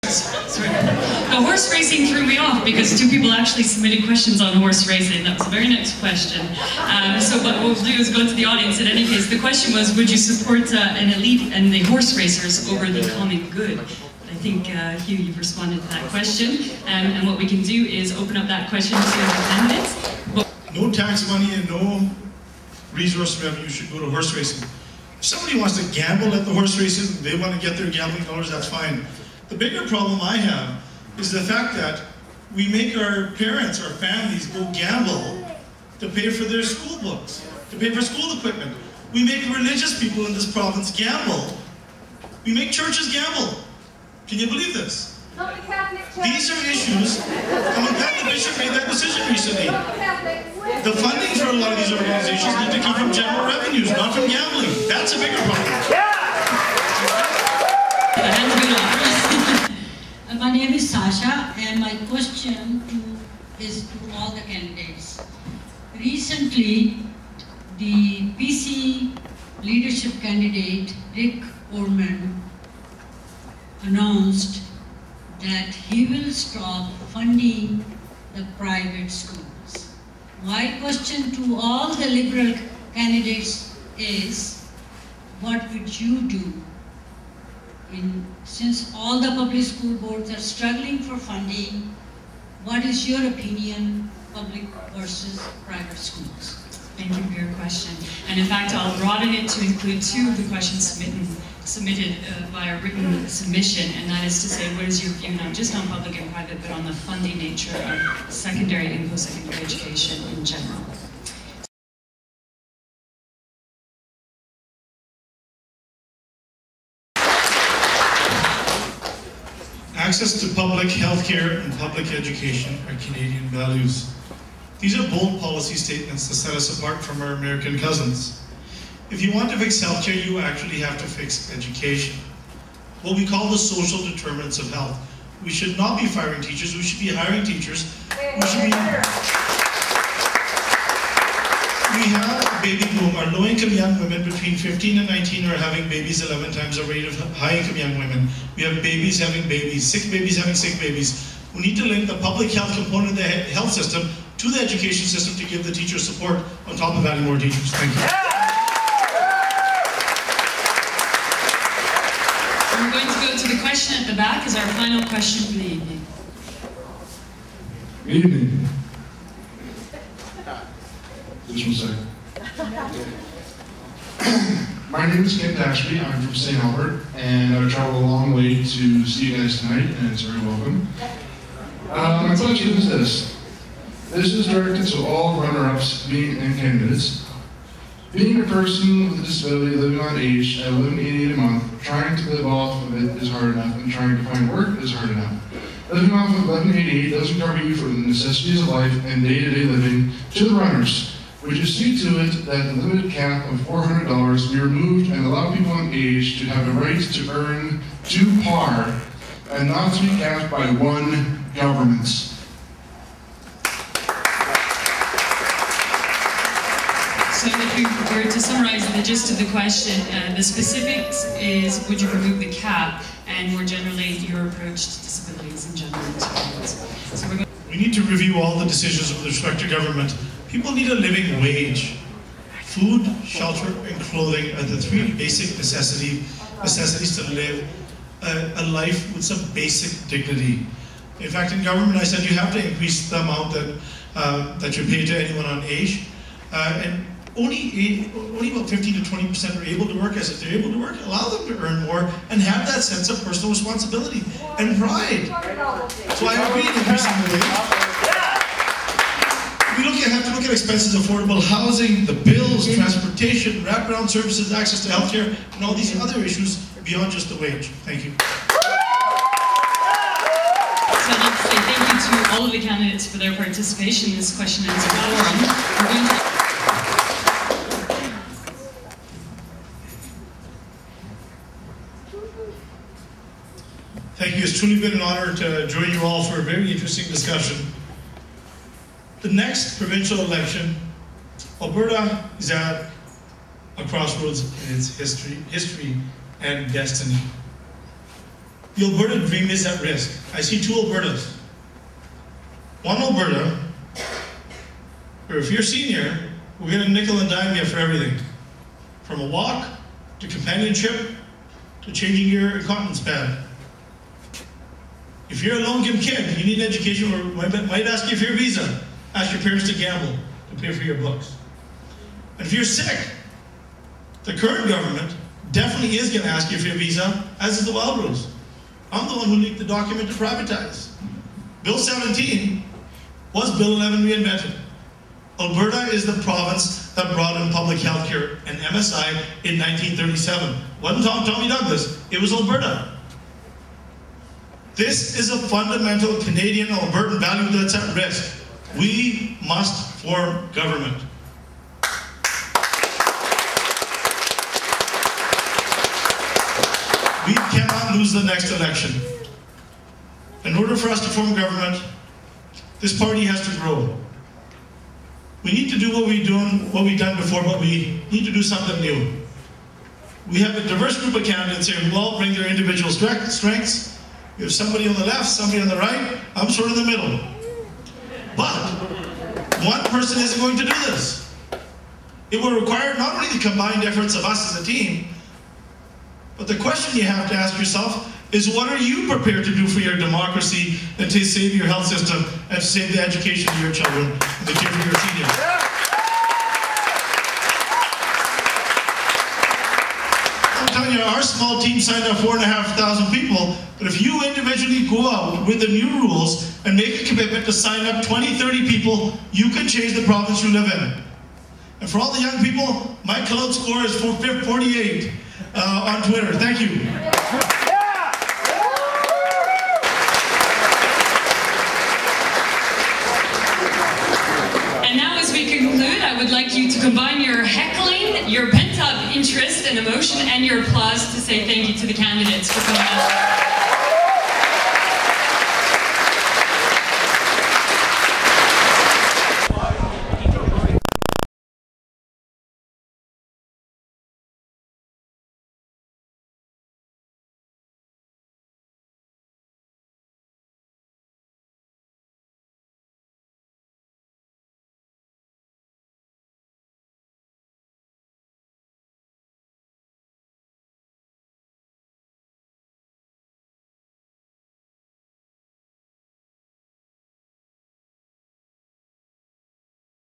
Sorry. The horse racing threw me off because two people actually submitted questions on horse racing. That was the very next question. So what we'll do is go to the audience. In any case, the question was, would you support an elite and the horse racers over the common good? I think, Hugh, you've responded to that question. And what we can do is open up that question to the candidates. No tax money and no resource revenue should go to horse racing. If somebody wants to gamble at the horse races, they want to get their gambling dollars, that's fine. The bigger problem I have is the fact that we make our parents, our families, go gamble to pay for their school books, to pay for school equipment. We make religious people in this province gamble. We make churches gamble. Can you believe this? These are issues, and the Bishop made that decision recently. The funding for a lot of these organizations need to come from general revenues, not from gambling. That's a bigger problem. My name is Sasha, and my question is to all the candidates. Recently, the PC leadership candidate, Rick Orman, announced that he will stop funding the private schools. My question to all the Liberal candidates is, what would you do since all the public school boards are struggling for funding? What is your opinion, public versus private schools? Thank you for your question. And in fact, I'll broaden it to include two of the questions submitted via written submission, and that is to say, what is your view not just on public and private, but on the funding nature of secondary and post-secondary education in general? Access to public health care and public education are Canadian values. These are bold policy statements that set us apart from our American cousins. If you want to fix healthcare, you actually have to fix education. What we call the social determinants of health. We should not be firing teachers, we should be hiring teachers. We have a baby boom. Our low-income young women between 15 and 19 are having babies 11 times the rate of high-income young women. We have babies having babies, sick babies having sick babies. We need to link the public health component of the health system to the education system to give the teachers support on top of adding more teachers. Thank you. We're going to go to the question at the back as our final question for the evening. Good evening. Just 1 second. My name is Kent Ashby. I'm from St. Albert, and I've traveled a long way to see you guys tonight, and it's very welcome. My question is this. This is directed to all runner-ups and candidates. Being a person with a disability living on age at $11.88 a month, trying to live off of it is hard enough, and trying to find work is hard enough. Living off of $11.88 doesn't cover you for the necessities of life and day-to-day living. To the runners, would you see to it that the limited cap of $400 be removed and allow people on age to have the right to earn to par and not to be capped by one government? So if we were to summarize the gist of the question, the specifics is, would you remove the cap, and more generally, your approach to disabilities in general. So we need to review all the decisions with respect to government. People need a living wage. Food, shelter, and clothing are the three basic necessities to live a life with some basic dignity. In fact, in government, I said you have to increase the amount that you pay to anyone on age, and only about 15 to 20% are able to work. As if they're able to work, allow them to earn more and have that sense of personal responsibility and pride. So I agree in increasing the wage. We have to look at expenses, affordable housing, the bills, transportation, wraparound services, access to healthcare, and all these other issues beyond just the wage. Thank you. So I'd like to say thank you to all of the candidates for their participation in this question and answer forum. Thank you. It's truly been an honor to join you all for a very interesting discussion. The next provincial election, Alberta is at a crossroads in its history and destiny. the Alberta dream is at risk. I see two Albertas. One Alberta, where if you're senior, we're going to nickel and dime you for everything. From a walk, to companionship, to changing your incontinence pad. If you're a low-income kid, you need education, or might ask you for your visa. Ask your parents to gamble, to pay for your books. And if you're sick, the current government definitely is going to ask you for your visa, as is the Wild Rose. I'm the one who leaked the document to privatize. Bill 17 was Bill 11 reinvented. Alberta is the province that brought in public health care and MSI in 1937. Wasn't Tommy Douglas, it was Alberta. This is a fundamental Canadian and Albertan value that's at risk. We must form government. We cannot lose the next election. In order for us to form government, this party has to grow. We need to do what we've done before, but we need to do something new. We have a diverse group of candidates here who all bring their individual strengths. We have somebody on the left, somebody on the right. I'm sort of in the middle. But one person isn't going to do this. It will require not only the combined efforts of us as a team, but the question you have to ask yourself is, what are you prepared to do for your democracy and to save your health system and to save the education of your children and the care for your seniors? I'm telling you, our small team signed up 4,500 people, but if you individually go out with the new rules and make a commitment to sign up 20, 30 people, you can change the province you live in. And for all the young people, my cloud score is 48 on Twitter. Thank you. And now, as we conclude, I would like you to combine your heckling, your pent-up interest and emotion, and your applause to say thank you to the candidates for coming out.